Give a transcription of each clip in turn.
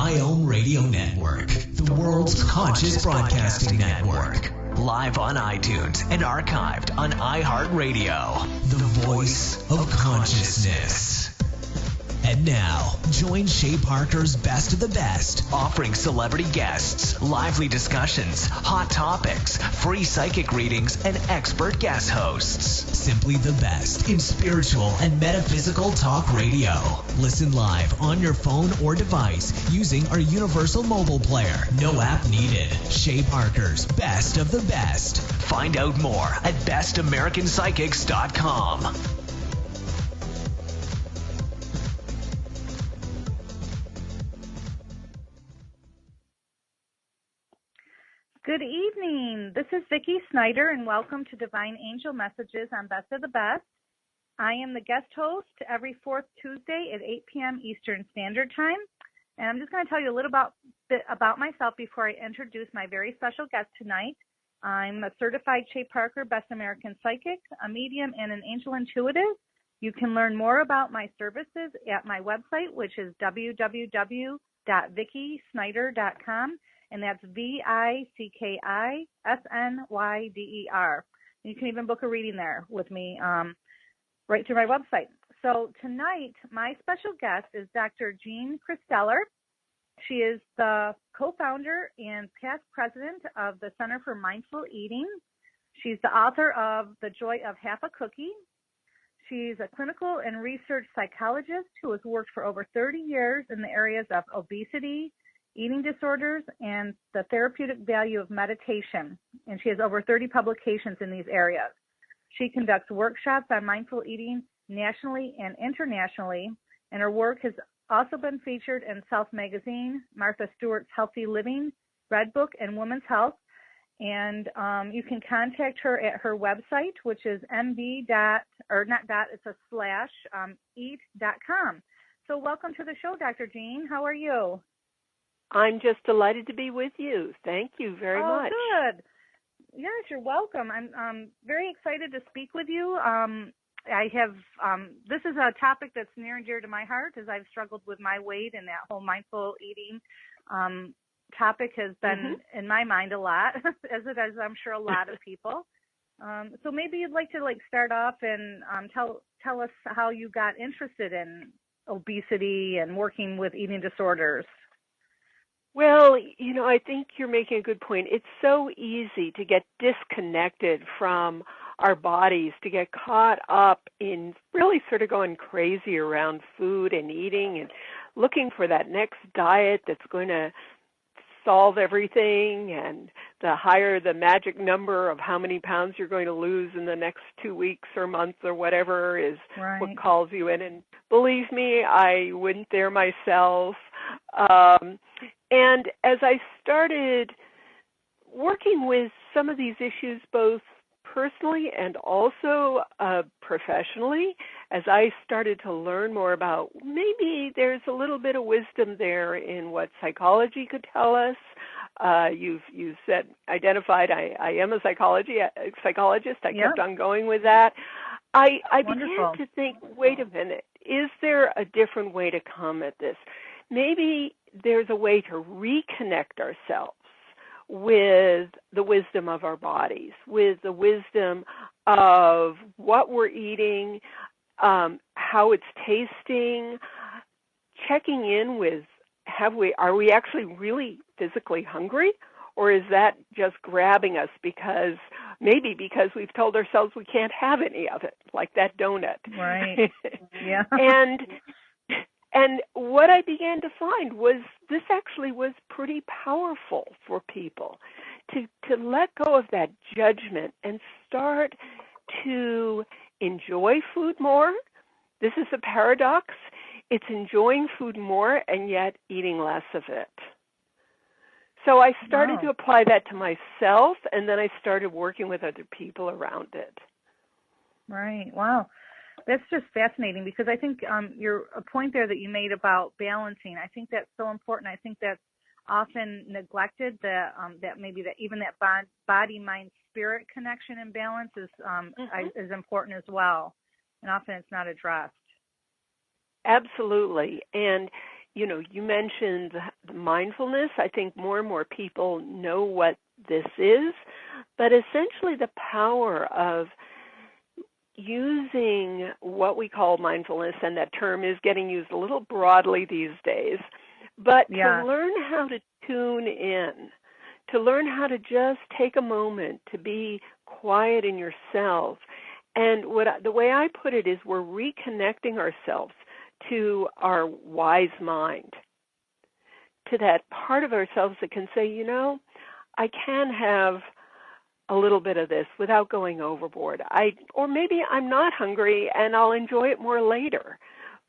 IOM Radio Network, the world's conscious broadcasting network. Live on iTunes and archived on iHeartRadio. The voice of consciousness. And now, join Shay Parker's Best of the Best, offering celebrity guests, lively discussions, hot topics, free psychic readings, and expert guest hosts. Simply the best in spiritual and metaphysical talk radio. Listen live on your phone or device using our universal mobile player. No app needed. Shay Parker's Best of the Best. Find out more at bestamericanpsychics.com. Good evening. This is Vicki Snyder, and welcome to Divine Angel Messages on Best of the Best. I am the guest host every fourth Tuesday at 8 p.m. Eastern Standard Time, and I'm just going to tell you a little bit about myself before I introduce my very special guest tonight. I'm a certified Shay Parker Best American Psychic, a medium, and an angel intuitive. You can learn more about my services at my website, which is www.vickisnyder.com. And that's VICKISNYDER. You can even book a reading there with me right through my website. So tonight, my special guest is Dr. Jean Kristellar. She is the co-founder and past president of the Center for Mindful Eating. She's the author of The Joy of Half a Cookie. She's a clinical and research psychologist who has worked for over 30 years in the areas of obesity, eating disorders, and the therapeutic value of meditation. And she has over 30 publications in these areas. She conducts workshops on mindful eating nationally and internationally, and her work has also been featured in Self Magazine, Martha Stewart's Healthy Living, Red Book, and Women's Health. And you can contact her at her website, which is eat.com. So welcome to the show, Dr. Jean. How are you? I'm just delighted to be with you. Thank you very much. Oh, good. Yes, you're welcome. I'm very excited to speak with you. This is a topic that's near and dear to my heart, as I've struggled with my weight, and that whole mindful eating topic has been in my mind a lot, as it is, I'm sure, a lot of people. So maybe you'd like to start off and tell us how you got interested in obesity and working with eating disorders. Well, I think you're making a good point. It's so easy to get disconnected from our bodies, to get caught up in really sort of going crazy around food and eating and looking for that next diet that's going to solve everything, and the higher the magic number of how many pounds you're going to lose in the next 2 weeks or months or whatever is right. What calls you in. And believe me, I went there myself. And as I started working with some of these issues, both personally and also professionally, as I started to learn more about maybe there's a little bit of wisdom there in what psychology could tell us. You've identified I am a psychologist. I kept on going with that. I began to think, wait a minute, is there a different way to come at this? Maybe there's a way to reconnect ourselves with the wisdom of our bodies, with the wisdom of what we're eating, how it's tasting, checking in with, are we actually really physically hungry? Or is that just grabbing us because we've told ourselves we can't have any of it, like that donut. Right. Yeah. And what I began to find was this actually was pretty powerful for people to let go of that judgment and start to enjoy food more. This is a paradox. It's enjoying food more and yet eating less of it. So I started to apply that to myself, and then I started working with other people around it. Right. Wow. That's just fascinating, because I think a point there that you made about balancing, I think that's so important. I think that's often neglected, that even that body, mind, spirit connection and balance is important as well. And often it's not addressed. Absolutely. And, you mentioned mindfulness. I think more and more people know what this is, but essentially the power of using what we call mindfulness, and that term is getting used a little broadly these days, but to learn how to tune in, to learn how to just take a moment to be quiet in yourself. And the way I put it is we're reconnecting ourselves to our wise mind, to that part of ourselves that can say, I can have a little bit of this without going overboard. Or maybe I'm not hungry and I'll enjoy it more later.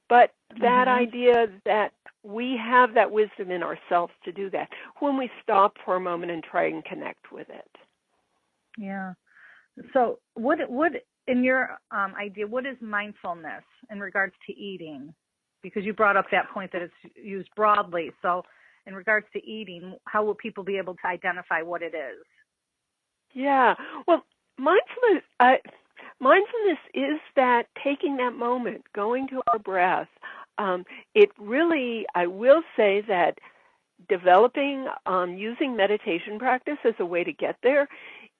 But that idea that we have that wisdom in ourselves to do that when we stop for a moment and try and connect with it. Yeah. So what in your idea, what is mindfulness in regards to eating? Because you brought up that point that it's used broadly. So in regards to eating, how will people be able to identify what it is? Yeah. Well, mindfulness is that taking that moment, going to our breath. It really, I will say that developing, using meditation practice as a way to get there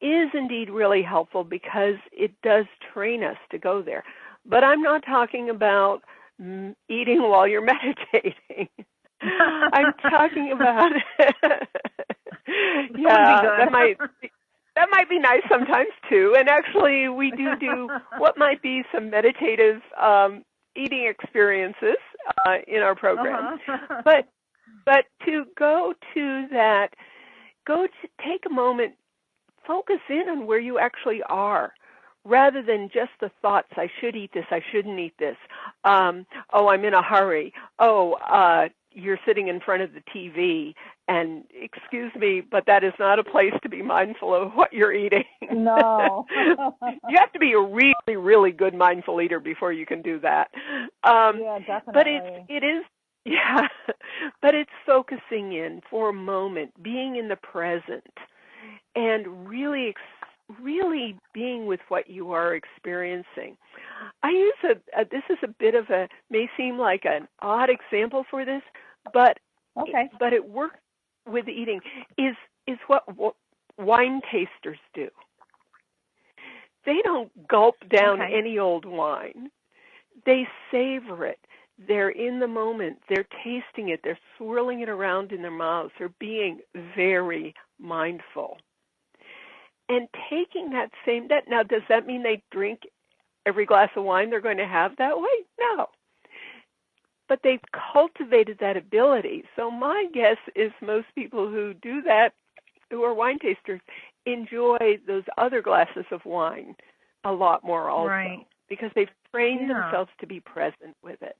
is indeed really helpful because it does train us to go there. But I'm not talking about eating while you're meditating. I'm talking about, that might be nice sometimes too. And actually we do what might be some meditative eating experiences in our program. But to go to take a moment, focus in on where you actually are, rather than just the thoughts, I should eat this, I shouldn't eat this. I'm in a hurry. You're sitting in front of the TV, and excuse me, but that is not a place to be mindful of what you're eating. No. You have to be a really, really good mindful eater before you can do that. Yeah, definitely. But it is, but it's focusing in for a moment, being in the present, and really being with what you are experiencing. I use this is a bit of may seem like an odd example for this, but it works with eating, is what wine tasters do. They don't gulp down any old wine. They savor it. They're in the moment. They're tasting it. They're swirling it around in their mouths. They're being very mindful. And taking that now, does that mean they drink every glass of wine they're going to have that way? No. But they've cultivated that ability. So my guess is most people who do that, who are wine tasters, enjoy those other glasses of wine a lot more also, because they've trained themselves to be present with it.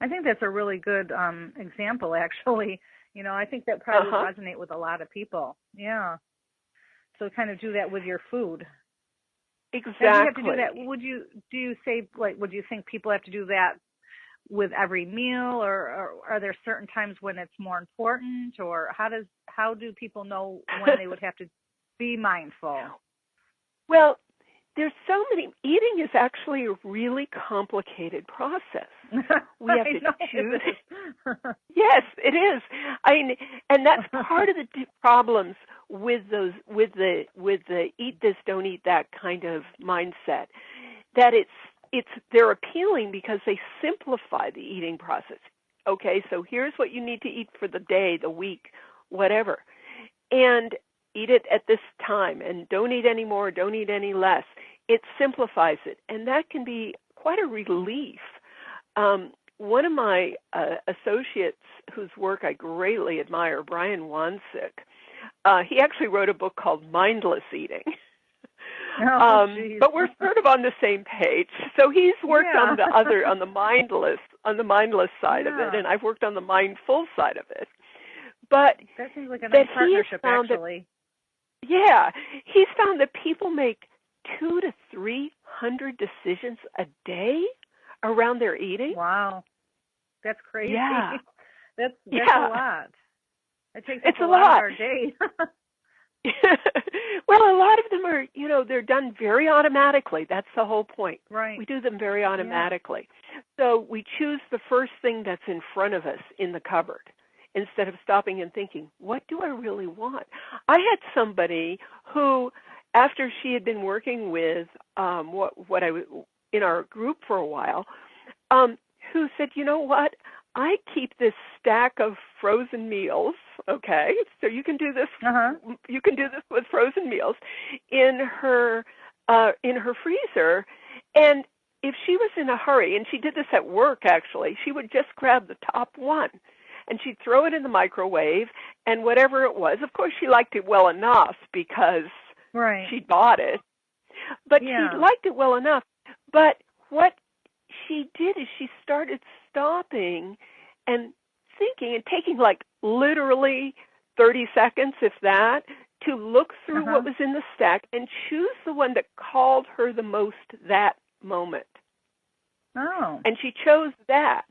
I think that's a really good example, actually. I think that probably would resonate with a lot of people. Yeah. So kind of do that with your food. Exactly. And you have to do that. Would you think people have to do that with every meal, or are there certain times when it's more important, or how do people know when they would have to be mindful? Well, there's so many. Eating is actually a really complicated process. We have to choose. Yes, it is. And that's part of the problems with the eat this, don't eat that kind of mindset. That they're appealing because they simplify the eating process. Okay, so here's what you need to eat for the day, the week, whatever, and eat it at this time, and don't eat any more, don't eat any less. It simplifies it, and that can be quite a relief. One of my associates whose work I greatly admire, Brian Wansik, he actually wrote a book called Mindless Eating. But we're sort of on the same page. So he's worked on the mindless side of it, and I've worked on the mindful side of it. But that seems like a nice partnership, actually. He's found that people make 200 to 300 decisions a day around their eating. Wow, that's crazy. Yeah, that's a lot. It takes a lot of our day. Well, a lot of them are, they're done very automatically. That's the whole point. Right. We do them very automatically. Yeah. So we choose the first thing that's in front of us in the cupboard instead of stopping and thinking, what do I really want? I had somebody who, after she had been working with what I was in our group for a while, who said, you know what? I keep this stack of frozen meals, okay? So you can do this. You can do this with frozen meals in her freezer. And if she was in a hurry, and she did this at work actually, she would just grab the top one, and she'd throw it in the microwave. And whatever it was, of course, she liked it well enough because she bought it. But she liked it well enough. But what she did is she started stopping and thinking and taking like literally 30 seconds, if that, to look through what was in the stack and choose the one that called her the most that moment. Oh. And she chose that.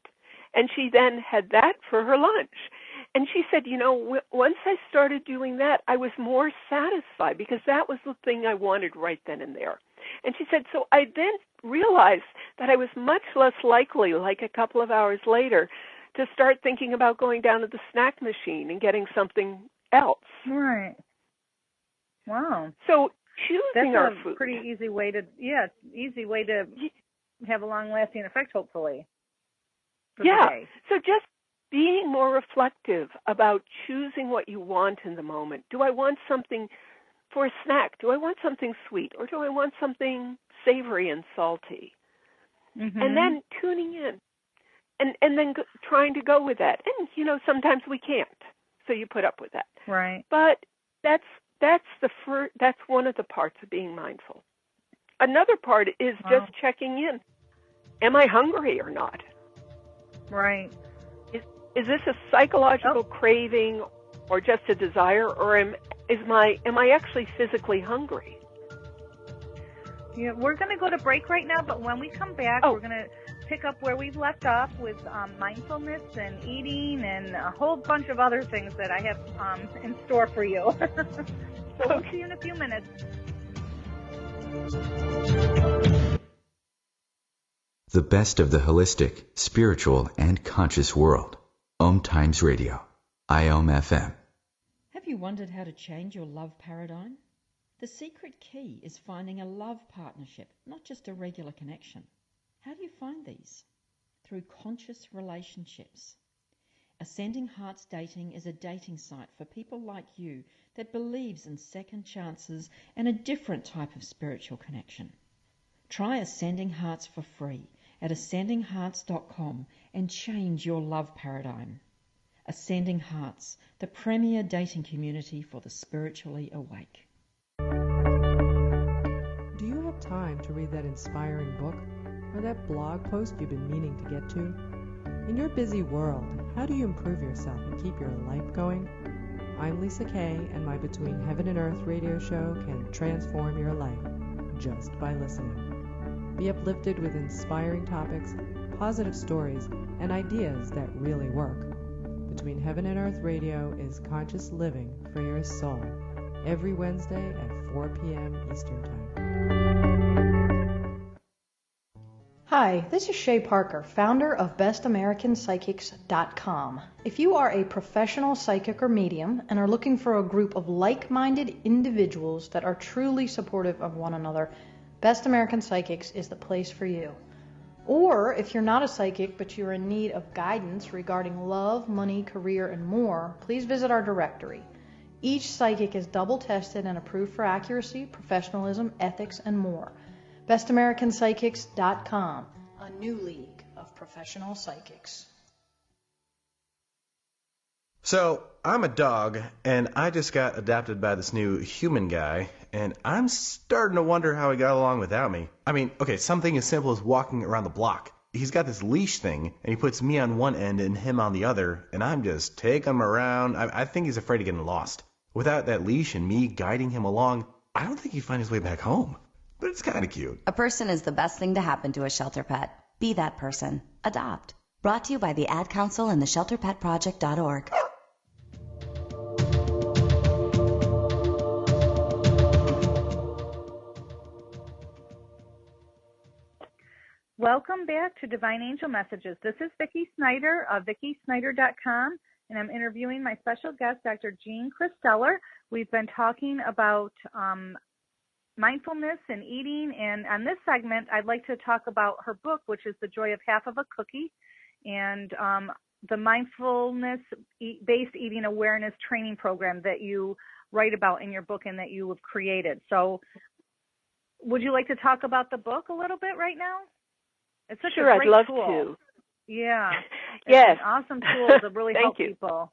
And she then had that for her lunch. And she said, once I started doing that, I was more satisfied because that was the thing I wanted right then and there. And she said, so I then realized that I was much less likely, like a couple of hours later, to start thinking about going down to the snack machine and getting something else. Right. Wow. So choosing our food. That's a pretty easy way to have a long-lasting effect, hopefully. Yeah. So just being more reflective about choosing what you want in the moment. Do I want something for a snack? Do I want something sweet, or do I want something savory and salty? And then tuning in, and then trying to go with that. And sometimes we can't, so you put up with that. Right. But that's one of the parts of being mindful. Another part is just checking in. Am I hungry or not? Right. Is this a psychological craving or just a desire, or am I actually physically hungry? Yeah, we're going to go to break right now, but when we come back, we're going to pick up where we've left off with mindfulness and eating and a whole bunch of other things that I have in store for you. So we'll see you in a few minutes. The best of the holistic, spiritual, and conscious world. OMTimes Radio. IOM FM. Have you wondered how to change your love paradigm? The secret key is finding a love partnership, not just a regular connection. How do you find these? Through conscious relationships. Ascending Hearts Dating is a dating site for people like you that believes in second chances and a different type of spiritual connection. Try Ascending Hearts for free at ascendinghearts.com and change your love paradigm. Ascending Hearts, the premier dating community for the spiritually awake. Do you have time to read that inspiring book or that blog post you've been meaning to get to? In your busy world, how do you improve yourself and keep your life going? I'm Lisa Kay, and my Between Heaven and Earth radio show can transform your life just by listening. Be uplifted with inspiring topics, positive stories, and ideas that really work. Between Heaven and Earth Radio is conscious living for your soul, every Wednesday at 4 p.m. Eastern Time. Hi, this is Shay Parker, founder of bestamericanpsychics.com. If you are a professional psychic or medium and are looking for a group of like-minded individuals that are truly supportive of one another, Best American Psychics is the place for you. Or if you're not a psychic but you're in need of guidance regarding love, money, career, and more, please visit our directory. Each psychic is double tested and approved for accuracy, professionalism, ethics, and more. bestamericanpsychics.com, a new league of professional psychics. So, I'm a dog, and I just got adopted by this new human guy, and I'm starting to wonder how he got along without me. I mean, okay, something as simple as walking around the block. He's got this leash thing, and he puts me on one end and him on the other, and I'm just taking him around. I think he's afraid of getting lost. Without that leash and me guiding him along, I don't think he'd find his way back home. But it's kind of cute. A person is the best thing to happen to a shelter pet. Be that person. Adopt. Brought to you by the Ad Council and the ShelterPetProject.org. Welcome back to Divine Angel Messages. This is Vicki Snyder of VickiSnyder.com, and I'm interviewing my special guest, Dr. Jean Kristeller. We've been talking about mindfulness and eating, and on this segment, I'd like to talk about her book, which is The Joy of Half of a Cookie, and the Mindfulness-Based Eating Awareness Training Program that you write about in your book and that you have created. So would you like to talk about the book a little bit right now? It's such a great I'd love tool. to. Yeah. Yes. It's an awesome tool to really help people.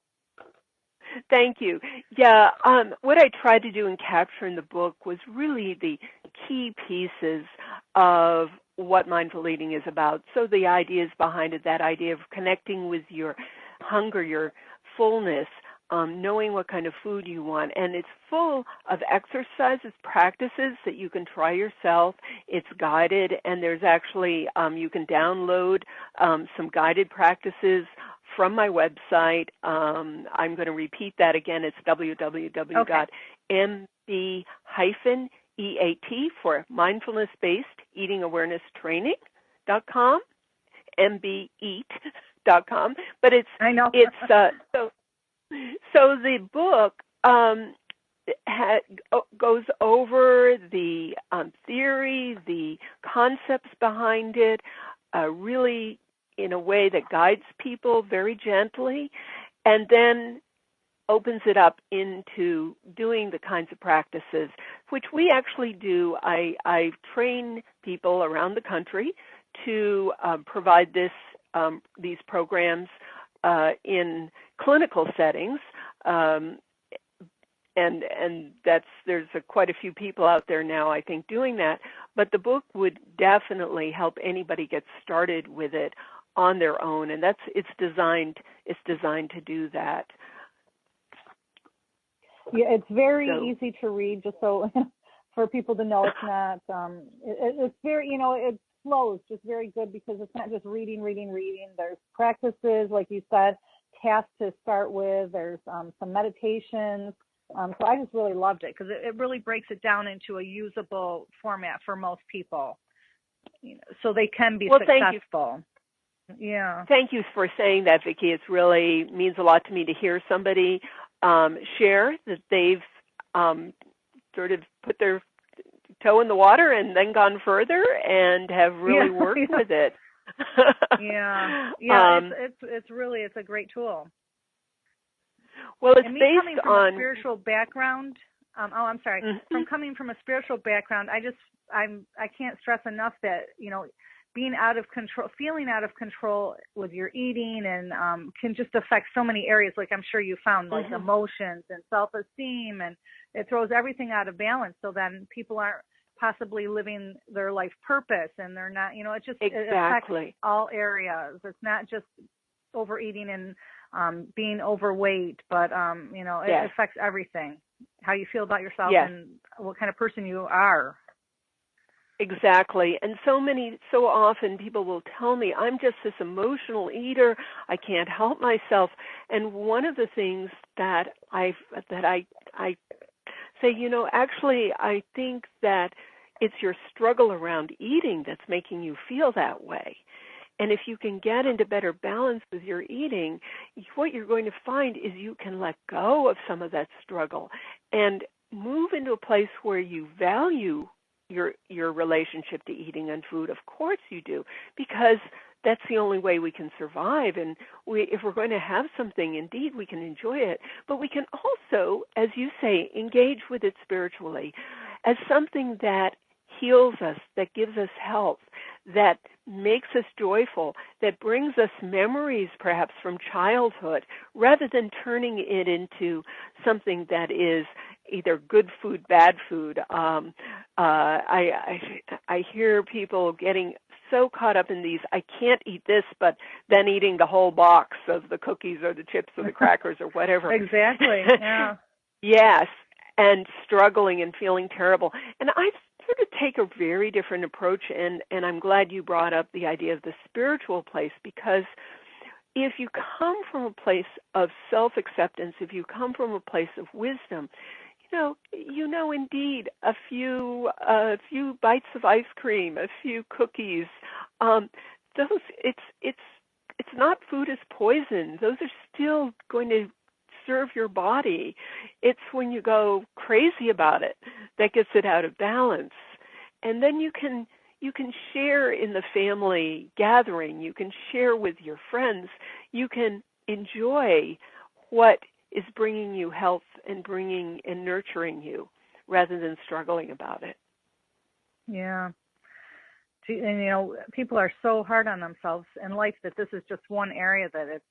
Thank you. Yeah, what I tried to do and capture in the book was really the key pieces of what mindful eating is about. So the ideas behind it, that idea of connecting with your hunger, your fullness, knowing what kind of food you want. And it's full of exercises, practices that you can try yourself. It's guided, and there's actually, you can download some guided practices from my website. I'm going to repeat that again. It's www.mb-EAT for Mindfulness-Based Eating Awareness Training.com, mbeat.com. But it's, I know. So the book goes over the theory, the concepts behind it, really in a way that guides people very gently, and then opens it up into doing the kinds of practices, which we actually do. I train people around the country to provide these programs in clinical settings, and there's quite a few people out there now, I think, doing that. But the book would definitely help anybody get started with it on their own, and it's designed to do that. Yeah, it's very easy to read. Just so for people to know, it's not. It's very, it flows just very good because it's not just reading. There's practices, like you said, tasks to start with. There's some meditations. So I just really loved it because it really breaks it down into a usable format for most people, so they can be successful. Yeah. Thank you for saying that, Vicki. It really means a lot to me to hear somebody share that they've sort of put their toe in the water and then gone further and have really worked with it. It's a great tool. Well, it's and me based coming from on a spiritual background. I'm sorry. From coming from a spiritual background, I can't stress enough that being out of control, feeling out of control with your eating, and can just affect so many areas. Like I'm sure you found, like emotions and self-esteem, and it throws everything out of balance. So then people aren't possibly living their life purpose, and they're not. It just it affects all areas. It's not just overeating and being overweight, but it affects everything. How you feel about yourself and what kind of person you are. Exactly. And so often people will tell me, I'm just this emotional eater, I can't help myself. And one of the things that I say, actually I think that it's your struggle around eating that's making you feel that way. And if you can get into better balance with your eating, what you're going to find is you can let go of some of that struggle and move into a place where you value your relationship to eating and food. Of course you do, because that's the only way we can survive. And if we're going to have something, indeed, we can enjoy it. But we can also, as you say, engage with it spiritually as something that heals us, that gives us health, that makes us joyful, that brings us memories perhaps from childhood, rather than turning it into something that is either good food, bad food. I hear people getting so caught up in these, I can't eat this, but then eating the whole box of the cookies or the chips or the crackers or whatever. Exactly, yeah. Yes, and struggling and feeling terrible. And I sort of take a very different approach, and I'm glad you brought up the idea of the spiritual place, because if you come from a place of self-acceptance, if you come from a place of wisdom, indeed, a few bites of ice cream, a few cookies, those it's not food as poison. Those are still going to serve your body. It's when you go crazy about it that gets it out of balance. And then you can share in the family gathering. You can share with your friends. You can enjoy what is bringing you health and bringing and nurturing you rather than struggling about it. Yeah. And, people are so hard on themselves in life that this is just one area that it's,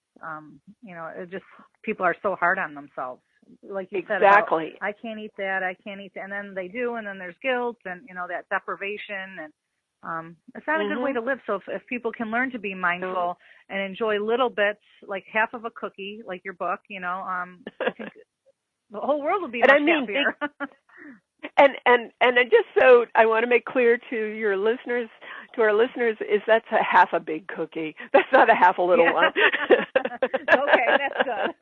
people are so hard on themselves. Like you said, exactly. I can't eat that, and then they do, and then there's guilt and, that deprivation, and it's not a good way to live. So if people can learn to be mindful and enjoy little bits, like half of a cookie, like your book, I think the whole world will be much happier. And just so I want to make clear to our listeners, is that's a half a big cookie. That's not a half a little one. Okay, that's good.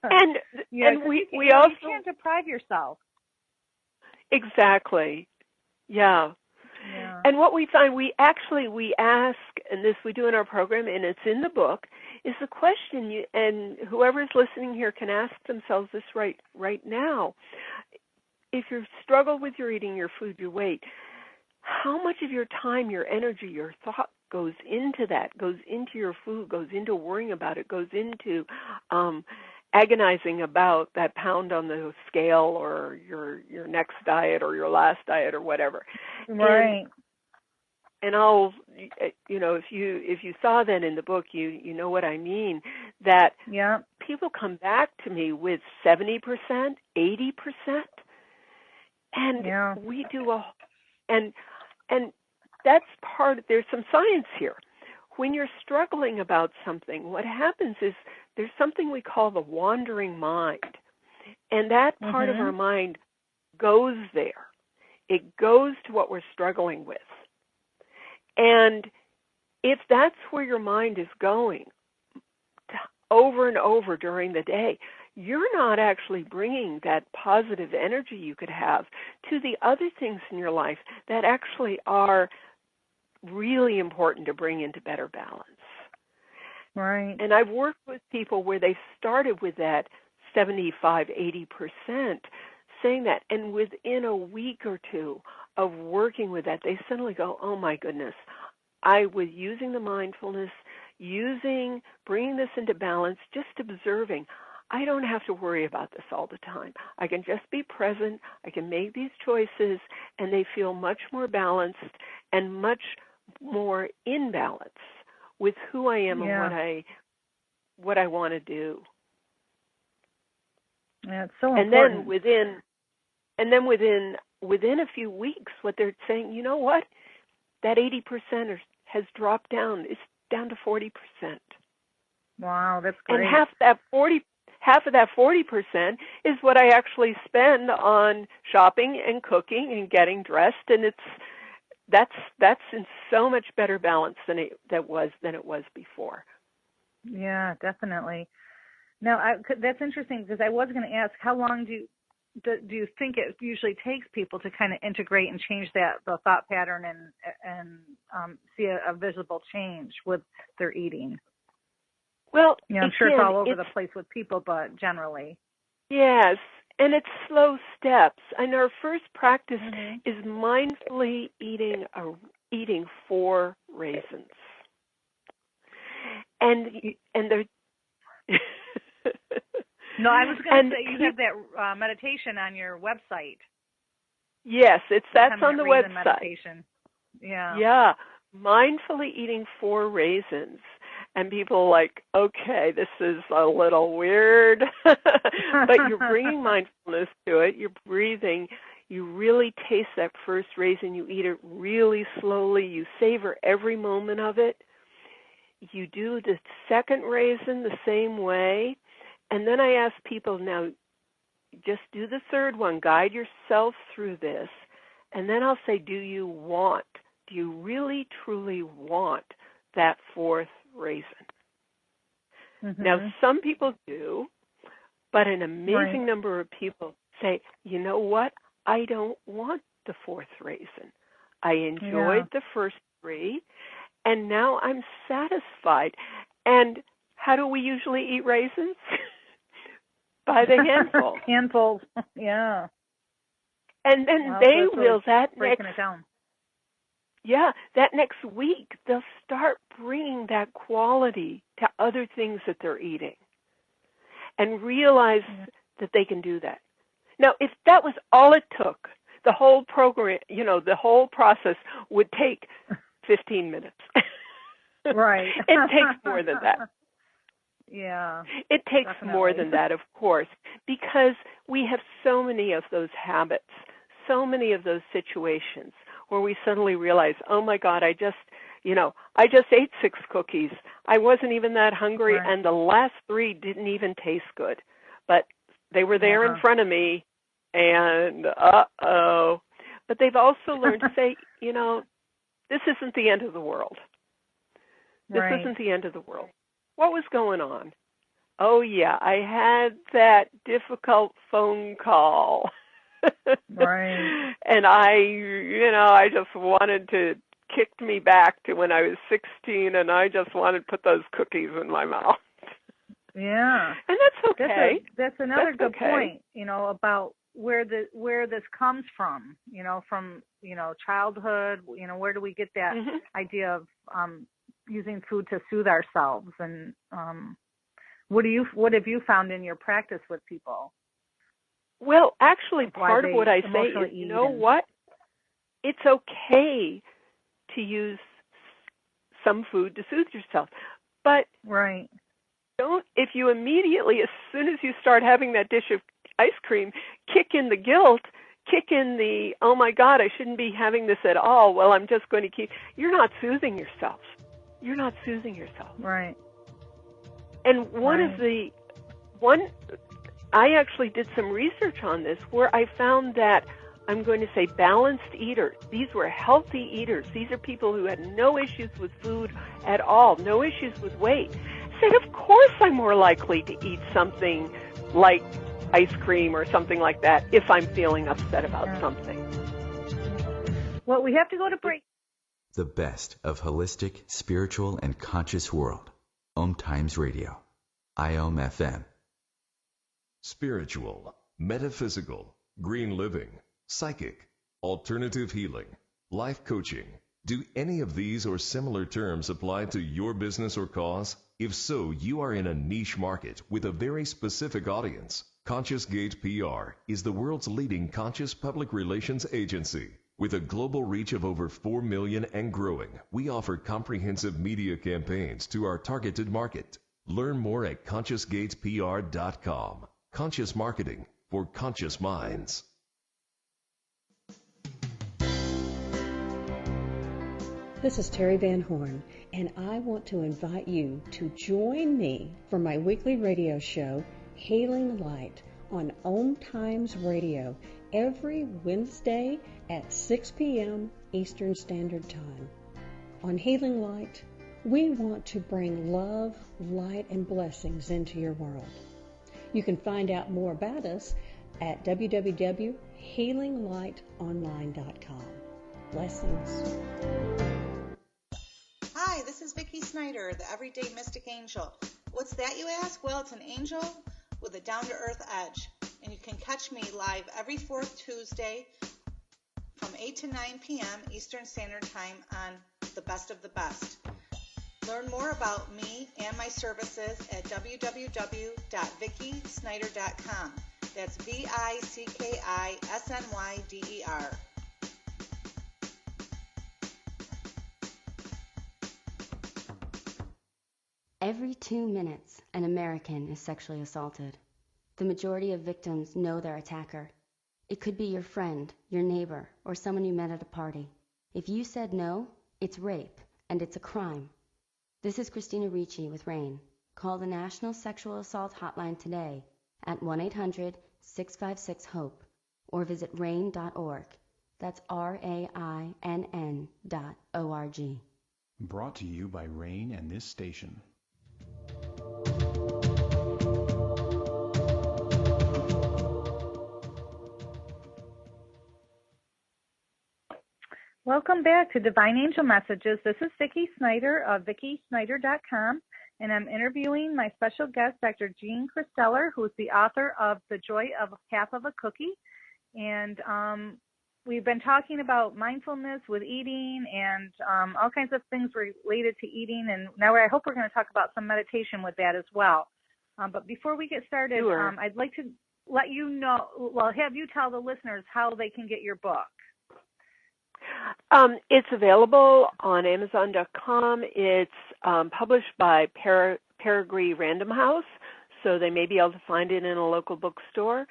and we also you can't deprive yourself. Exactly. Yeah. And what we find, we ask, and this we do in our program, and it's in the book, is the question, and whoever's listening here can ask themselves this right now. If you struggle with your eating, your food, your weight, how much of your time, your energy, your thought goes into that, goes into your food, goes into worrying about it, goes into agonizing about that pound on the scale or your next diet or your last diet or whatever. Right. And I'll, if you saw that in the book, you know what I mean, that people come back to me with 70%, 80%, and we do and that's there's some science here. When you're struggling about something, what happens is there's something we call the wandering mind, and that part of our mind goes there. It goes to what we're struggling with. And if that's where your mind is going over and over during the day, you're not actually bringing that positive energy you could have to the other things in your life that actually are really important to bring into better balance. Right. And I've worked with people where they started with that 75, 80%, saying that, and within a week or two of working with that, they suddenly go, oh my goodness, I was using the mindfulness, bringing this into balance, just observing. I don't have to worry about this all the time. I can just be present, I can make these choices, and they feel much more balanced and much more in balance with who I am and what I want to do. Yeah, it's so important. And then within a few weeks, what they're saying, you know what? That 80% has dropped down. It's down to 40%. Wow, that's great. And half of that 40% is what I actually spend on shopping and cooking and getting dressed, and that's in so much better balance than it was before. Yeah, definitely. Now, that's interesting because I was going to ask, how long do you think it usually takes people to kind of integrate and change the thought pattern and see a visible change with their eating? Well, I'm sure it's all over the place with people, but generally. Yes, and it's slow steps. And our first practice is mindfully eating 4 raisins. And they're No, I was going to say you have that meditation on your website. Yes, that's on the website. Meditation. Yeah. Yeah, mindfully eating 4 raisins. And people are like, okay, this is a little weird. But you're bringing mindfulness to it. You're breathing. You really taste that first raisin. You eat it really slowly. You savor every moment of it. You do the second raisin the same way. And then I ask people, now, just do the third one. Guide yourself through this. And then I'll say, do you really, truly want that 4th raisin? Now, some people do, but an amazing number of people say, you know what? I don't want the 4th raisin. I enjoyed the first 3, and now I'm satisfied. And how do we usually eat raisins? By the handful. Handfuls, yeah. And then they will, breaking it down. Yeah, that next week, they'll start bringing that quality to other things that they're eating and realize that they can do that. Now, if that was all it took, the whole program, the whole process would take 15 minutes. Right. It takes more than that. Yeah. It takes definitely. more than that, of course, because we have so many of those habits, so many of those situations where we suddenly realize, oh my God, I just ate 6 cookies. I wasn't even that hungry, Right. and the last 3 didn't even taste good. But they were there in front of me, and uh-oh. But they've also learned to say, this isn't the end of the world. This isn't the end of the world. What was going on? Oh, yeah, I had that difficult phone call. Right. And I just wanted to kick me back to when I was 16, and I just wanted to put those cookies in my mouth. Yeah. And that's okay. That's another good okay. point, about where this comes from, from, childhood, where do we get that idea of using food to soothe ourselves, and what have you found in your practice with people? Well, actually, part of what I say is, what? It's okay to use some food to soothe yourself, but don't, if you immediately, as soon as you start having that dish of ice cream, kick in the guilt, kick in the, oh my God, I shouldn't be having this at all, well, I'm just going to keep, you're not soothing yourself. You're not soothing yourself. Right. And I actually did some research on this where I found that, I'm going to say, balanced eaters. These were healthy eaters. These are people who had no issues with food at all, no issues with weight. Said, of course I'm more likely to eat something like ice cream or something like that if I'm feeling upset about something. Well, we have to go to break. The best of holistic, spiritual, and conscious world. OMTimes Radio. IOM FM. Spiritual, metaphysical, green living, psychic, alternative healing, life coaching. Do any of these or similar terms apply to your business or cause? If so, you are in a niche market with a very specific audience. Conscious Gate PR is the world's leading conscious public relations agency. With a global reach of over 4 million and growing, we offer comprehensive media campaigns to our targeted market. Learn more at ConsciousGatesPR.com. Conscious marketing for conscious minds. This is Terry Van Horn, and I want to invite you to join me for my weekly radio show, Hailing Light, on OMTimes Radio every Wednesday at 6 p.m. Eastern Standard Time. On Hailing Light, we want to bring love, light, and blessings into your world. You can find out more about us at www.healinglightonline.com. Blessings. Hi, this is Vicki Snyder, the Everyday Mystic Angel. What's that, you ask? Well, it's an angel with a down-to-earth edge. And you can catch me live every fourth Tuesday from 8 to 9 p.m. Eastern Standard Time on The Best of the Best. Learn more about me and my services at www.vickisnyder.com. That's VICKISNYDER. Every 2 minutes, an American is sexually assaulted. The majority of victims know their attacker. It could be your friend, your neighbor, or someone you met at a party. If you said no, it's rape, and it's a crime. This is Christina Ricci with RAIN. Call the National Sexual Assault Hotline today at 1-800-656-HOPE or visit RAIN.org. That's RAINN.org. Brought to you by RAIN and this station. Welcome back to Divine Angel Messages. This is Vicki Snyder of VickiSnyder.com, and I'm interviewing my special guest, Dr. Jean Kristellar, who is the author of The Joy of Half of a Cookie. And we've been talking about mindfulness with eating and all kinds of things related to eating, and now I hope we're going to talk about some meditation with that as well. But before we get started, Sure. I'd like to let you know, have you tell the listeners how they can get your book. It's available on Amazon.com. It's published by Peregrine Random House, so they may be able to find it in a local bookstore.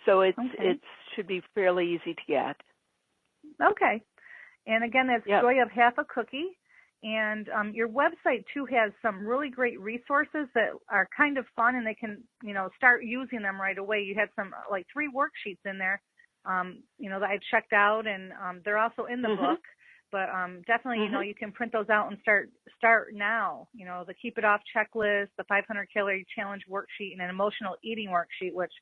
So it should be fairly easy to get. Okay. And again, that's Yep. Joy of Half a Cookie. And your website, too, has some really great resources that are kind of fun, and they can, start using them right away. You had some, 3 worksheets in there, that I've checked out, and they're also in the book. But definitely, you can print those out and start now. The Keep It Off checklist, the 500 Calorie Challenge worksheet, and an emotional eating worksheet, which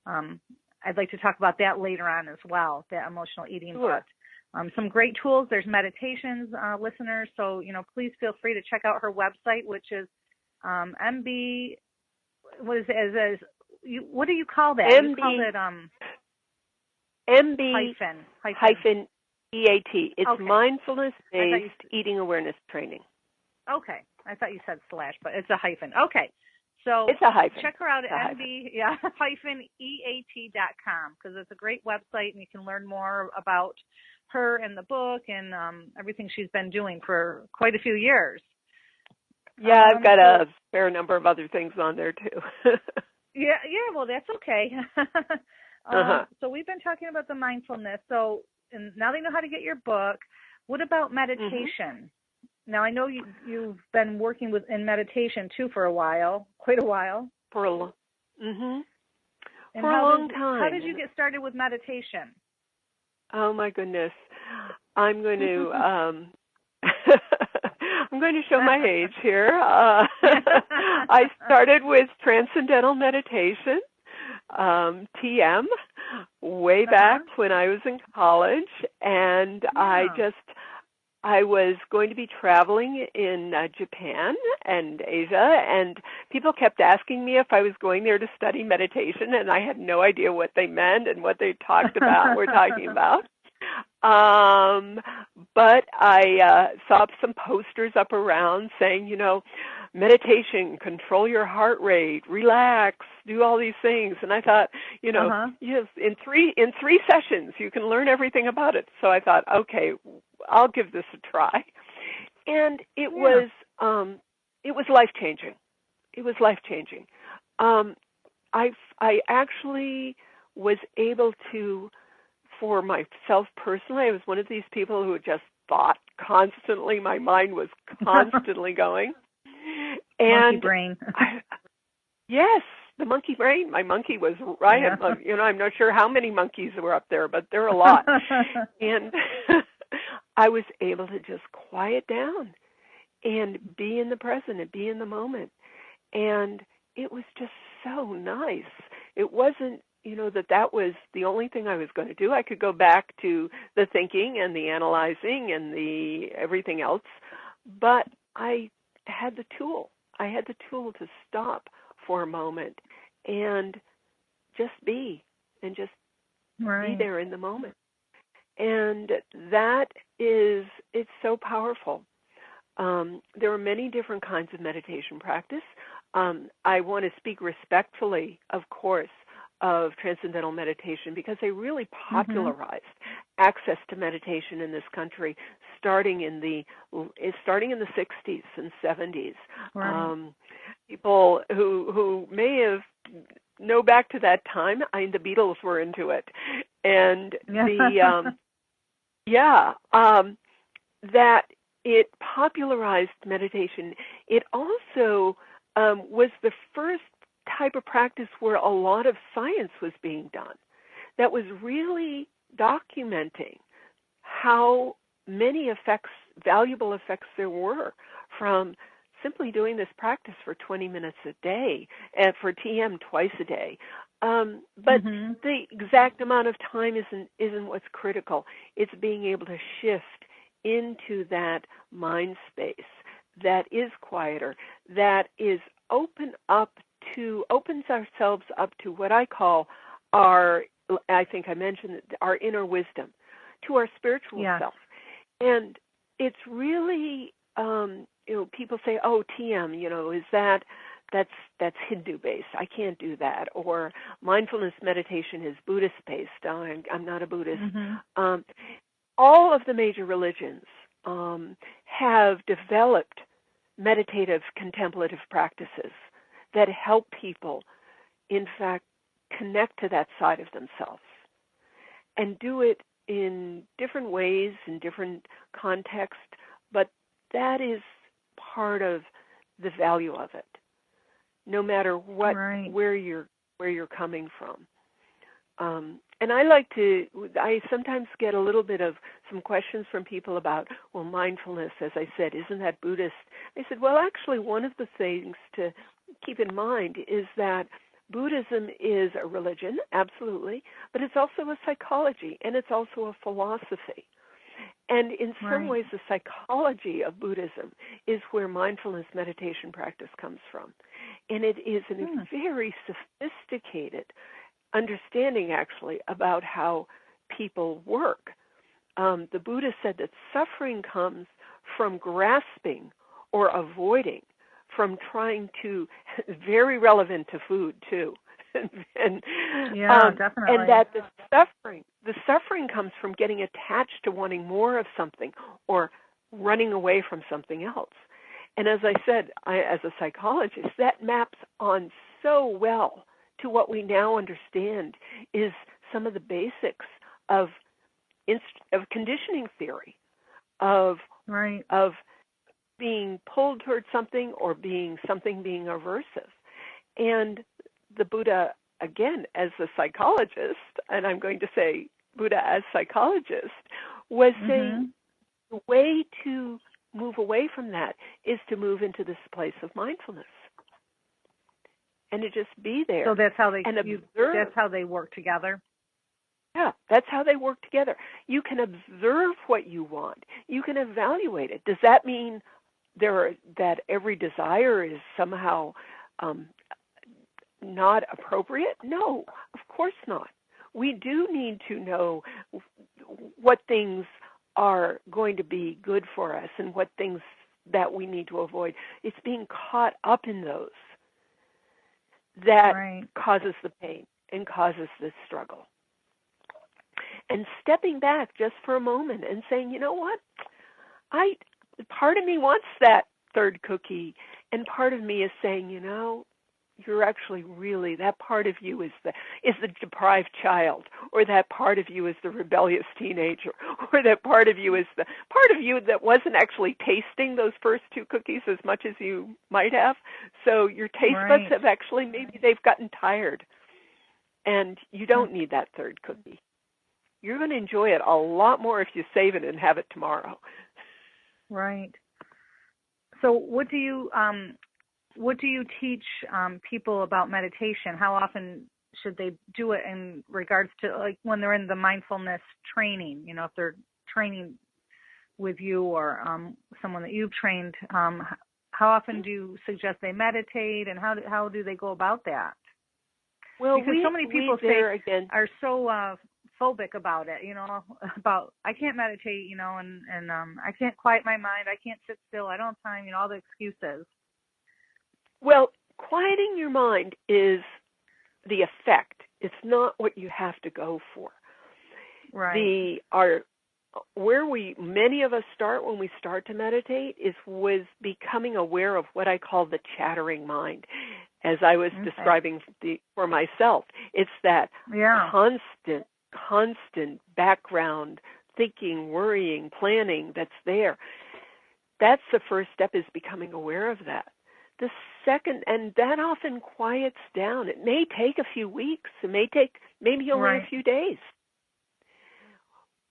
I'd like to talk about that later on as well, that emotional eating book. Some great tools. There's meditations, listeners. So, please feel free to check out her website, which is MB. What is it? What do you call that? MB. You call it MB hyphen EAT. It's okay. Mindfulness-Based Eating Awareness Training. Okay. I thought you said slash, but it's a hyphen. Okay. So it's a hyphen. Check her out at hyphen EAT.com, because it's a great website and you can learn more about her and the book and everything she's been doing for quite a few years. Yeah, I've got a fair number of other things on there too. Yeah, well, that's okay. So we've been talking about the mindfulness. So and now they know how to get your book. What about meditation? Now, I know you've been working in meditation, too, for a while, quite a while. For a long time. How did you get started with meditation? Oh, my goodness. I'm going to I'm going to show my age here. I started with Transcendental Meditation, TM, way back when I was in college, and I was going to be traveling in Japan and Asia, and people kept asking me if I was going there to study meditation, and I had no idea what they meant and what they were talking about. But I saw some posters up around saying, meditation, control your heart rate, relax, do all these things. And I thought, yes, in three sessions you can learn everything about it. So I thought, okay, I'll give this a try. And it was life-changing. It was life-changing. I actually was able to, for myself personally, I was one of these people who just thought constantly. My mind was constantly going. And monkey brain. Yes, the monkey brain. My monkey was right. Yeah. I'm not sure how many monkeys were up there, but there are a lot. And I was able to just quiet down and be in the present and be in the moment. And it was just so nice. It wasn't, that was the only thing I was going to do. I could go back to the thinking and the analyzing and the everything else, but I had the tool. I had the tool to stop for a moment and just be and just be there in the moment. And it's so powerful. There are many different kinds of meditation practice. I want to speak respectfully, of course, of Transcendental Meditation, because they really popularized access to meditation in this country starting in the 60s and 70s. Right. People who may have know back to that time, the Beatles were into it. And that it popularized meditation. It also was the first type of practice where a lot of science was being done that was really documenting how many valuable effects there were from simply doing this practice for 20 minutes a day, and for TM twice a day. But the exact amount of time isn't what's critical. It's being able to shift into that mind space that is quieter, that is opens ourselves up to what I call I think I mentioned it, our inner wisdom, to our spiritual self. And it's really, people say, oh, TM, is that's Hindu based. I can't do that. Or mindfulness meditation is Buddhist based. I'm not a Buddhist. All of the major religions have developed meditative, contemplative practices that help people, in fact, connect to that side of themselves and do it in different ways, in different contexts, but that is part of the value of it, no matter where you're coming from. And I sometimes get a little bit of some questions from people about, well, mindfulness, as I said, isn't that Buddhist? I said, well, actually, one of the things to keep in mind is that Buddhism is a religion, absolutely, but it's also a psychology, and it's also a philosophy. And in some ways, the psychology of Buddhism is where mindfulness meditation practice comes from. And it is a very sophisticated understanding, actually, about how people work. The Buddha said that suffering comes from grasping or avoiding, from trying to, very relevant to food too, and definitely. And that the suffering comes from getting attached to wanting more of something or running away from something else. And as I said, as a psychologist, that maps on so well to what we now understand is some of the basics of conditioning theory, of being pulled towards something or something being aversive. And the Buddha, again, as a psychologist, and I'm going to say Buddha as psychologist, was saying the way to move away from that is to move into this place of mindfulness. And to just be there. So that's how they observe. That's how they work together. Yeah, that's how they work together. You can observe what you want. You can evaluate it. Does that mean that every desire is somehow not appropriate? No, of course not. We do need to know what things are going to be good for us and what things that we need to avoid. It's being caught up in those that causes the pain and causes the struggle. And stepping back just for a moment and saying, you know what, part of me wants that third cookie, and part of me is saying, you're actually really, that part of you is the deprived child, or that part of you is the rebellious teenager, or that part of you is the part of you that wasn't actually tasting those first two cookies as much as you might have. So your taste buds have actually, maybe they've gotten tired, and you don't need that third cookie. You're going to enjoy it a lot more if you save it and have it tomorrow. Right. So what do you teach people about meditation? How often should they do it in regards to, like, when they're in the mindfulness training? If they're training with you or someone that you've trained, how often do you suggest they meditate, and how do they go about that? Well, because so many people are so phobic about it, about I can't meditate, and I can't quiet my mind, I can't sit still, I don't have time, all the excuses. Well, quieting your mind is the effect. It's not what you have to go for. Right. Where many of us start when we start to meditate is with becoming aware of what I call the chattering mind. As I was describing for myself, it's that constant background thinking, worrying, planning that's there. That's the first step, is becoming aware of that. The second, and that often quiets down. It may take a few weeks. It may take maybe only a few days.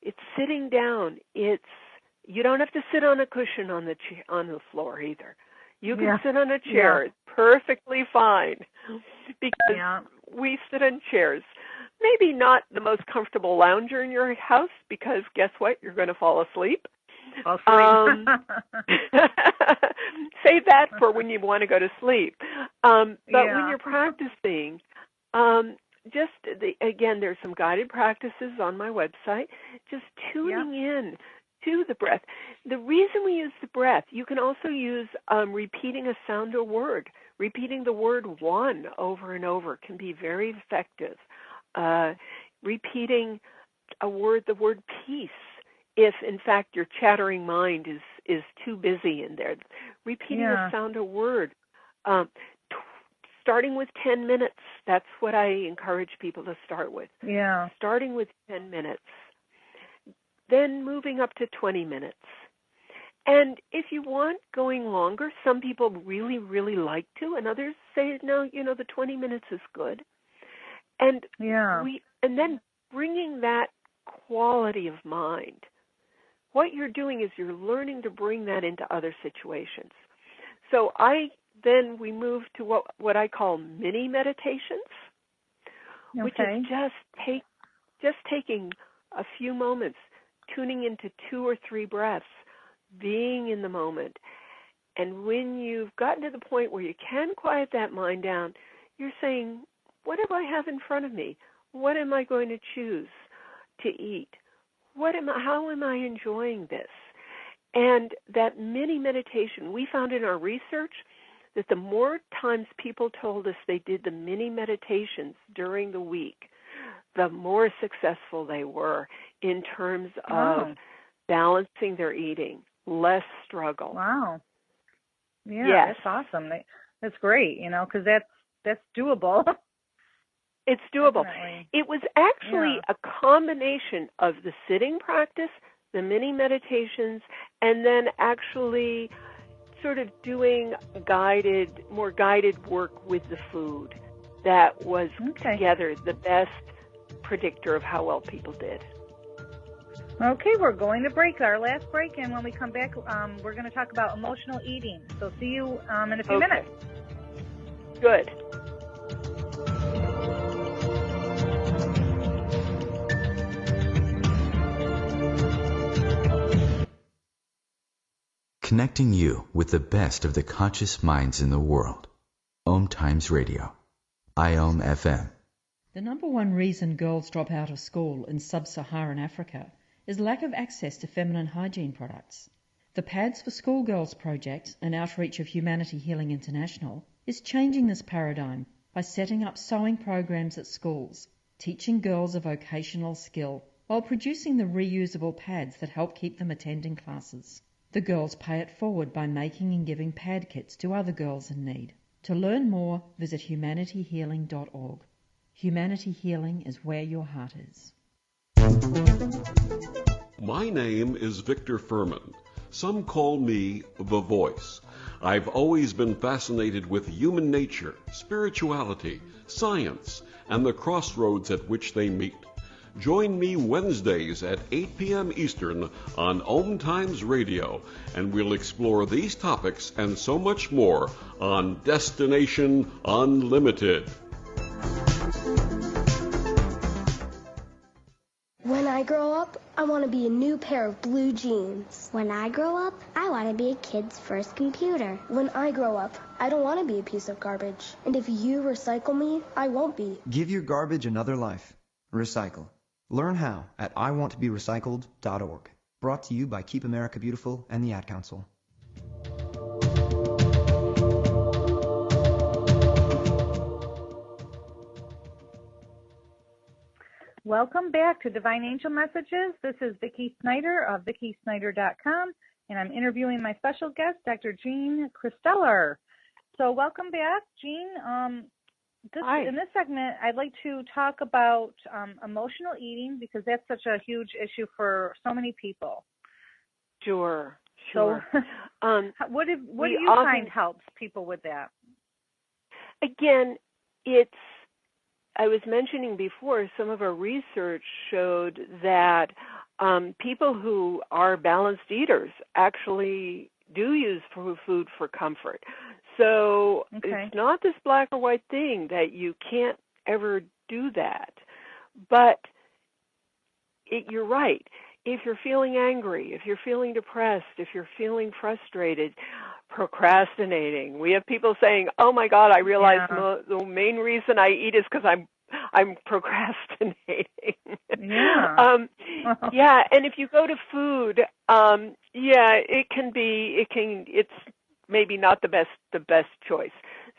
It's sitting down. You don't have to sit on a cushion on the floor either. You can sit on a chair. It's perfectly fine because we sit in chairs. Maybe not the most comfortable lounger in your house because guess what? You're going to fall asleep. Save that for when you want to go to sleep. But when you're practicing, again, there's some guided practices on my website, just tuning in to the breath. The reason we use the breath, you can also use repeating a sound or word. Repeating the word one over and over can be very effective. Repeating the word peace, if in fact your chattering mind is too busy in there. Repeating a sound or word. Starting with 10 minutes, that's what I encourage people to start with. Starting with 10 minutes. Then moving up to 20 minutes. And if you want going longer, some people really, really like to, and others say, no, the 20 minutes is good. And and then bringing that quality of mind. What you're doing is you're learning to bring that into other situations. So we move to what I call mini meditations, which is just taking a few moments, tuning into 2 or 3 breaths, being in the moment. And when you've gotten to the point where you can quiet that mind down, you're saying, what do I have in front of me? What am I going to choose to eat? How am I enjoying this? And that mini meditation, we found in our research that the more times people told us they did the mini meditations during the week, the more successful they were in terms of balancing their eating, less struggle. Wow. Yeah, that's awesome. That's great, because that's doable. It's doable. Definitely. It was actually a combination of the sitting practice, the mini meditations, and then actually sort of doing more guided work with the food that was together the best predictor of how well people did. Okay, we're going to break, our last break, and when we come back, we're going to talk about emotional eating. So see you in a few minutes. Good. Connecting you with the best of the conscious minds in the world. OMTimes Radio. IOM FM. The number one reason girls drop out of school in sub-Saharan Africa is lack of access to feminine hygiene products. The Pads for Schoolgirls project, an outreach of Humanity Healing International, is changing this paradigm by setting up sewing programs at schools, teaching girls a vocational skill while producing the reusable pads that help keep them attending classes. The girls pay it forward by making and giving pad kits to other girls in need. To learn more, visit humanityhealing.org. Humanity Healing is where your heart is. My name is Victor Furman. Some call me The Voice. I've always been fascinated with human nature, spirituality, science, and the crossroads at which they meet. Join me Wednesdays at 8 p.m. Eastern on OMTimes Radio, and we'll explore these topics and so much more on Destination Unlimited. When I grow up, I want to be a new pair of blue jeans. When I grow up, I want to be a kid's first computer. When I grow up, I don't want to be a piece of garbage. And if you recycle me, I won't be. Give your garbage another life. Recycle. Learn how at iwanttoberecycled.org. Brought to you by Keep America Beautiful and the Ad Council. Welcome back to Divine Angel Messages. This is Vicki Snyder of VickiSnyder.com, and I'm interviewing my special guest, Dr. Jean Kristellar. So welcome back, Jean. In this segment, I'd like to talk about emotional eating because that's such a huge issue for so many people. Sure. So, what do you find helps people with that? Again, I was mentioning before, some of our research showed that people who are balanced eaters actually do use food for comfort. So it's not this black or white thing that you can't ever do that. But you're right. If you're feeling angry, if you're feeling depressed, if you're feeling frustrated, procrastinating. We have people saying, "Oh my God, I realize the main reason I eat is because I'm procrastinating." Yeah. Yeah, and if you go to food, it's maybe not the best choice.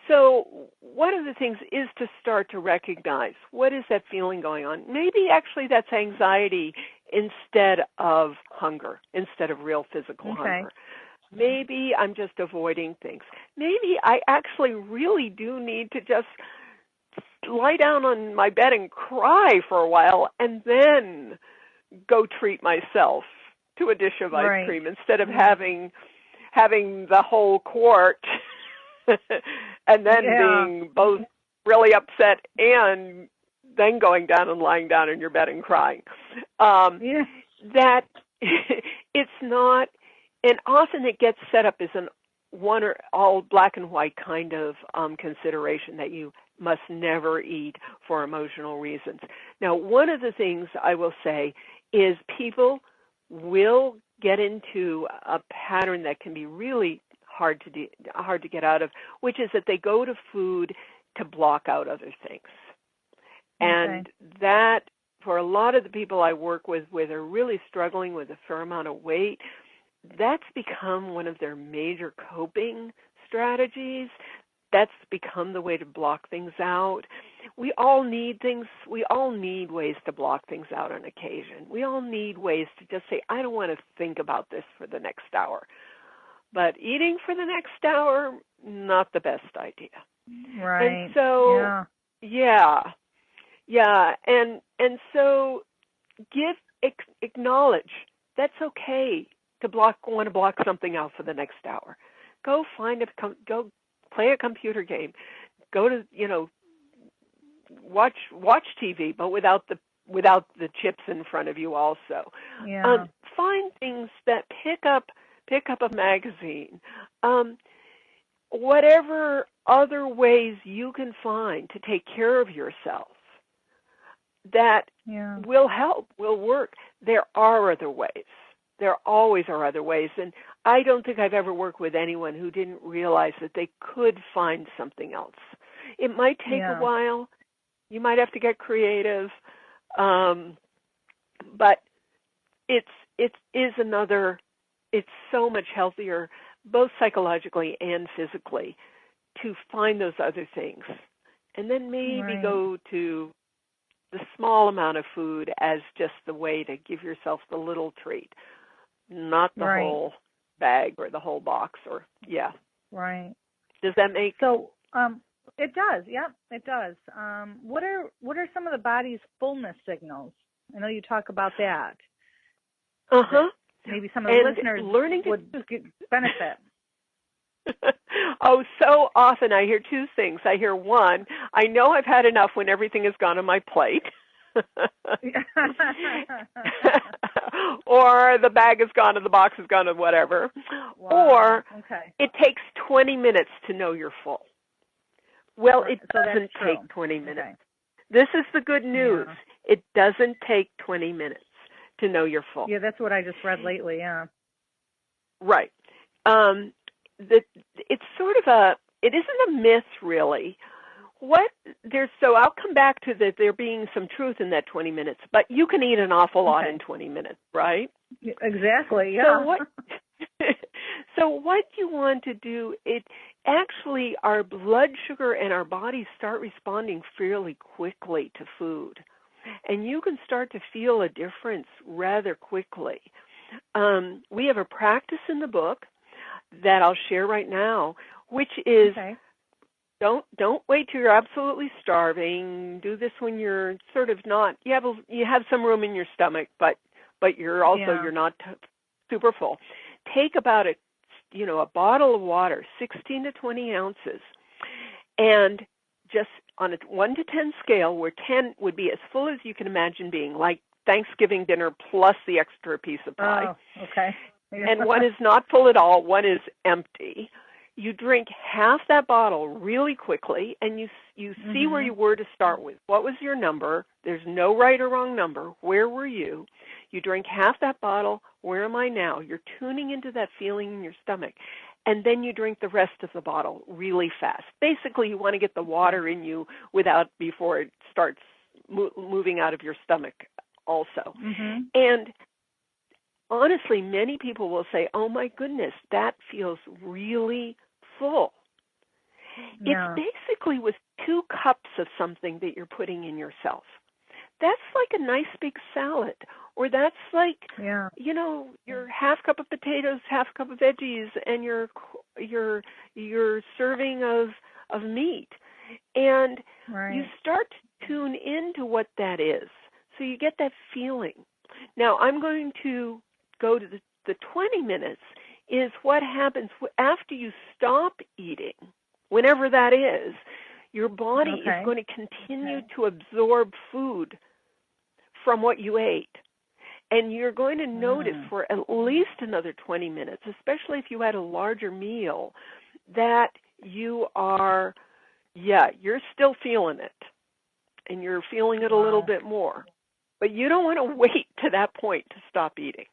So one of the things is to start to recognize, what is that feeling going on? Maybe actually that's anxiety instead of hunger, instead of real physical hunger. Maybe I'm just avoiding things. Maybe I actually really do need to just lie down on my bed and cry for a while and then go treat myself to a dish of ice cream instead of having the whole quart and then being both really upset and then going down and lying down in your bed and crying. That it's not, and often it gets set up as an one or all black and white kind of consideration that you must never eat for emotional reasons. Now, one of the things I will say is people will get into a pattern that can be really hard to get out of, which is that they go to food to block out other things. And that, for a lot of the people I work with where they're really struggling with a fair amount of weight, that's become one of their major coping strategies. That's become the way to block things out. We all need things. We all need ways to block things out on occasion. We all need ways to just say, I don't want to think about this for the next hour. But eating for the next hour, not the best idea. Right. And so, and so acknowledge that's okay to want to block something out for the next hour. Go go play a computer game. Go to, watch TV, but without the chips in front of you also. Find things that pick up a magazine. Whatever other ways you can find to take care of yourself that will help, will work. There are other ways. There always are other ways. And I don't think I've ever worked with anyone who didn't realize that they could find something else. It might take a while. You might have to get creative. But it's so much healthier, both psychologically and physically, to find those other things. And then maybe go to the small amount of food as just the way to give yourself the little treat, not the whole bag or the whole box Right. Does that make it does, it does. What are some of the body's fullness signals? I know you talk about that. Maybe some of the listeners would benefit. Oh, so often I hear two things. I hear one, I know I've had enough when everything has gone on my plate. Or the bag is gone or the box is gone or whatever. Or it takes 20 minutes to know you're full. Well, it doesn't take 20 minutes. This is the good news. It doesn't take 20 minutes to know you're full. Yeah, that's what I just read lately, Right. It's sort of it isn't a myth really. So I'll come back to that there being some truth in that 20 minutes, but you can eat an awful lot in 20 minutes, right? Exactly, So what you want to do, actually our blood sugar and our bodies start responding fairly quickly to food. And you can start to feel a difference rather quickly. We have a practice in the book that I'll share right now, which is don't wait till you're absolutely starving. Do this when you're sort of not. You have some room in your stomach, but you're also you're not super full. Take about a bottle of water, 16 to 20 ounces, and just on a 1 to 10 scale, where 10 would be as full as you can imagine being, like Thanksgiving dinner plus the extra piece of pie. Oh, okay. and one is not full at all, one is empty. You drink half that bottle really quickly, and you see where you were to start with. What was your number? There's no right or wrong number. Where were you? You drink half that bottle. Where am I now? You're tuning into that feeling in your stomach. And then you drink the rest of the bottle really fast. Basically, you want to get the water in you before it starts moving out of your stomach also. And honestly, many people will say, oh my goodness, that feels really full. Yeah. It's basically with 2 cups of something that you're putting in yourself. That's like a nice big salad, or that's like, you know, your half cup of potatoes, half cup of veggies, and your serving of meat. And you start to tune into what that is. So you get that feeling. Now, I'm going to go to the 20 minutes is what happens after you stop eating, whenever that is. Your body is going to continue to absorb food from what you ate. And you're going to notice for at least another 20 minutes, especially if you had a larger meal, that you are, you're still feeling it. And you're feeling it a little bit more. But you don't want to wait to that point to stop eating.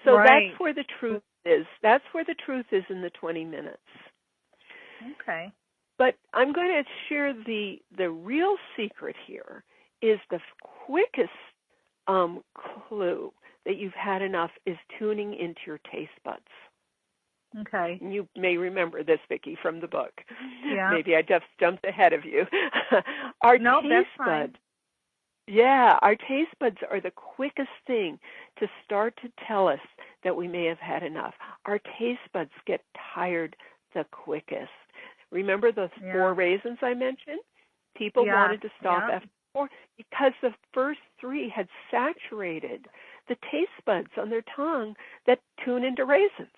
So that's where the truth is. That's where the truth is in the 20 minutes. Okay. But I'm going to share the real secret here is the quickest clue that you've had enough is tuning into your taste buds. Okay. You may remember this, Vicki, from the book. Yeah. Maybe I just jumped ahead of you. Our taste buds. Yeah, our taste buds are the quickest thing to start to tell us that we may have had enough. Our taste buds get tired the quickest. Remember those 4 raisins I mentioned? People wanted to stop after 4 because the first 3 had saturated the taste buds on their tongue that tune into raisins.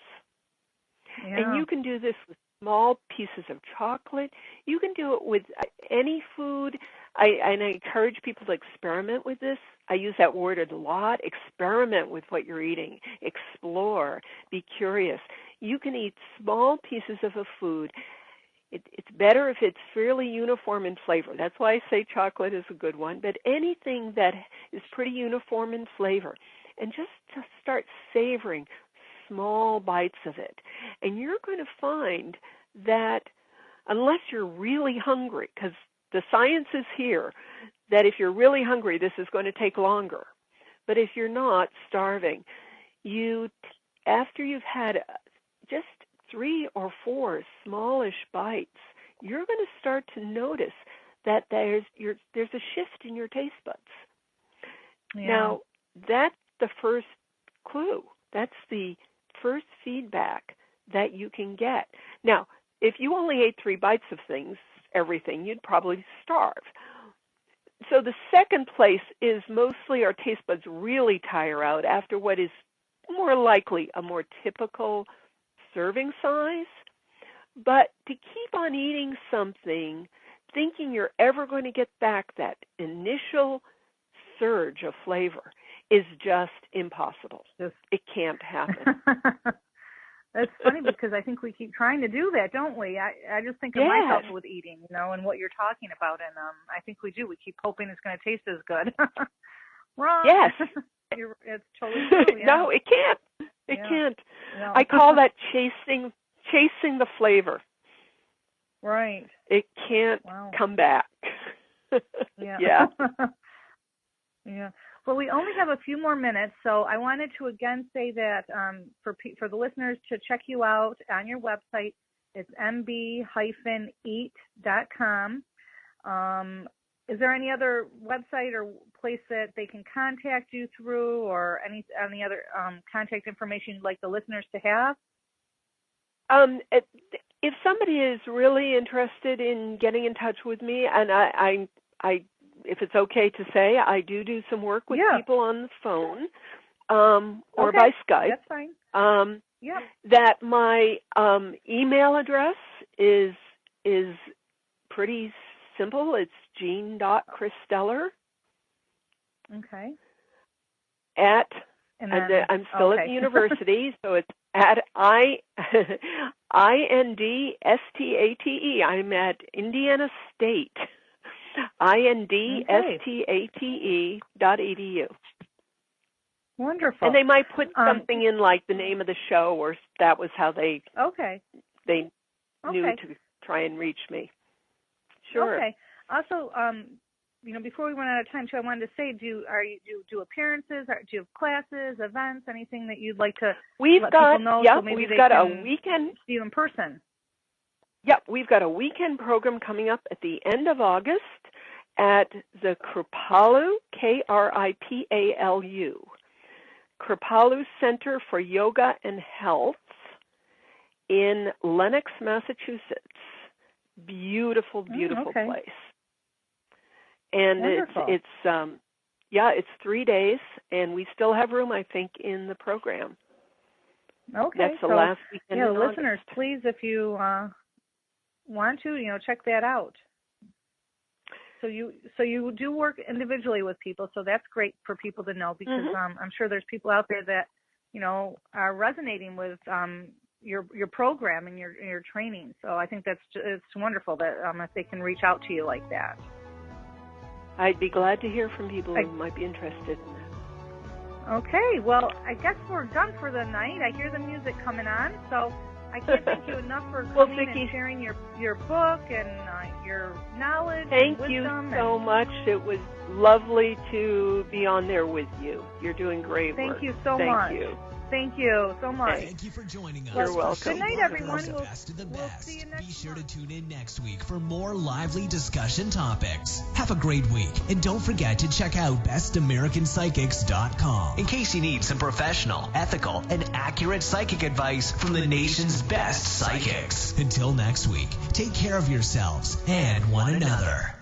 Yeah. And you can do this with small pieces of chocolate. You can do it with any food. I encourage people to experiment with this. I use that word a lot. Experiment with what you're eating. Explore. Be curious. You can eat small pieces of a food. It's better if it's fairly uniform in flavor. That's why I say chocolate is a good one. But anything that is pretty uniform in flavor. And just to start savoring small bites of it. And you're going to find that unless you're really hungry, because the science is here, that if you're really hungry, this is going to take longer. But if you're not starving, after you've had just 3 or 4 smallish bites, you're going to start to notice that there's a shift in your taste buds. Yeah. Now, that's the first clue. That's the first feedback that you can get. Now, if you only ate 3 bites of everything, you'd probably starve. So the second place is mostly our taste buds really tire out after what is more likely a more typical serving size. But to keep on eating something, thinking you're ever going to get back that initial surge of flavor is just impossible. It can't happen. That's funny because I think we keep trying to do that, don't we? I just think of myself with eating, and what you're talking about, and I think we do. We keep hoping it's going to taste as good. Wrong. Yes. It's totally true. Yeah. No, it can't. It can't. No. I call that chasing the flavor. Right. It can't come back. Yeah. Yeah. Yeah. Well, we only have a few more minutes, so I wanted to again say that for the listeners to check you out on your website. It's mb-eat.com. Is there any other website or place that they can contact you through, or any other contact information you'd like the listeners to have? If somebody is really interested in getting in touch with me, and I if it's okay to say, I do some work with people on the phone or by Skype. That's fine. That my email address is pretty simple. It's Jean.Kristeller at And then, I'm still at the university, so it's at INDSTATE. I'm at Indiana State. INDSTATE.edu. Wonderful. And they might put something in like the name of the show, or that was how they knew to try and reach me. Sure. Okay. Also, before we run out of time, too, I wanted to say, do you do appearances? Do you have classes, events, anything that you'd like to let people know? Yeah, so maybe we've they got can a weekend. See you in person. Yep, we've got a weekend program coming up at the end of August at the Kripalu, Kripalu, Kripalu Center for Yoga and Health in Lenox, Massachusetts. Beautiful, beautiful place. And it's 3 days, and we still have room, I think, in the program. Okay. That's the last weekend in August. Listeners, please, if you want to, check that out. So you do work individually with people, so that's great for people to know, because I'm sure there's people out there that are resonating with your program and your training. So I think it's wonderful that if they can reach out to you like that. I'd be glad to hear from people who might be interested in that. Okay, well, I guess we're done for the night. I hear the music coming on, so I can't thank you enough for coming and sharing your book and your knowledge and wisdom. Thank you so much. It was lovely to be on there with you. You're doing great work. Thank you so much. Thank you so much. Thank you for joining us. You're welcome. Good night, everyone. We'll see you next week. Be sure to tune in next week for more lively discussion topics. Have a great week, and don't forget to check out bestamericanpsychics.com in case you need some professional, ethical, and accurate psychic advice from the nation's best psychics. Until next week, take care of yourselves and one another.